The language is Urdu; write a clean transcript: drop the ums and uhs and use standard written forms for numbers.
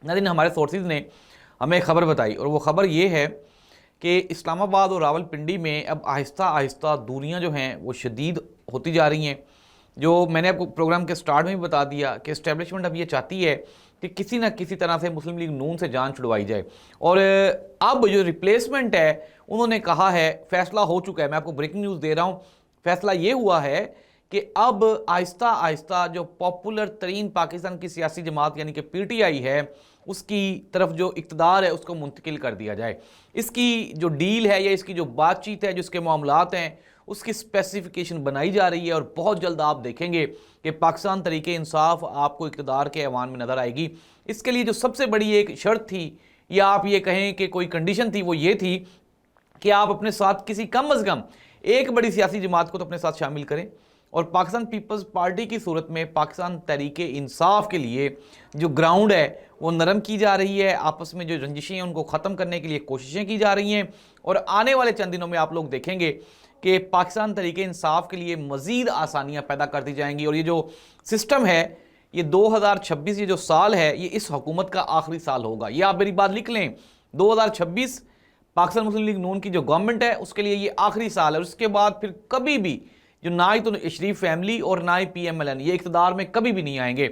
ناظرین ہمارے سورسز نے ہمیں خبر بتائی اور وہ خبر یہ ہے کہ اسلام آباد اور راول پنڈی میں اب آہستہ آہستہ دوریاں جو ہیں وہ شدید ہوتی جا رہی ہیں. جو میں نے آپ کو پروگرام کے سٹارٹ میں بھی بتا دیا کہ اسٹیبلشمنٹ اب یہ چاہتی ہے کہ کسی نہ کسی طرح سے مسلم لیگ نون سے جان چھڑوائی جائے. اور اب جو ریپلیسمنٹ ہے انہوں نے کہا ہے فیصلہ ہو چکا ہے. میں آپ کو بریکنگ نیوز دے رہا ہوں. فیصلہ یہ ہوا ہے کہ اب آہستہ آہستہ جو پاپولر ترین پاکستان کی سیاسی جماعت یعنی کہ پی ٹی آئی ہے اس کی طرف جو اقتدار ہے اس کو منتقل کر دیا جائے. اس کی جو ڈیل ہے یا اس کی جو بات چیت ہے جو اس کے معاملات ہیں اس کی اسپیسیفیکیشن بنائی جا رہی ہے اور بہت جلد آپ دیکھیں گے کہ پاکستان تحریک انصاف آپ کو اقتدار کے ایوان میں نظر آئے گی. اس کے لیے جو سب سے بڑی ایک شرط تھی یا آپ یہ کہیں کہ کوئی کنڈیشن تھی وہ یہ تھی کہ آپ اپنے ساتھ کسی کم از کم ایک بڑی سیاسی جماعت کو تو اپنے ساتھ شامل کریں. اور پاکستان پیپلز پارٹی کی صورت میں پاکستان تحریک انصاف کے لیے جو گراؤنڈ ہے وہ نرم کی جا رہی ہے. آپس میں جو رنجشیں ہیں ان کو ختم کرنے کے لیے کوششیں کی جا رہی ہیں. اور آنے والے چند دنوں میں آپ لوگ دیکھیں گے کہ پاکستان تحریک انصاف کے لیے مزید آسانیاں پیدا کر دی جائیں گی. اور یہ جو سسٹم ہے یہ 2026 یہ جو سال ہے یہ اس حکومت کا آخری سال ہوگا. یہ آپ میری بات لکھ لیں. 2026 پاکستان مسلم لیگ نون کی جو گورنمنٹ ہے اس کے لیے یہ آخری سال ہے. اور اس کے بعد پھر کبھی بھی جو نہ ہی تو شریف فیملی اور نہ ہی پی ایم ایل این یہ اقتدار میں کبھی بھی نہیں آئیں گے.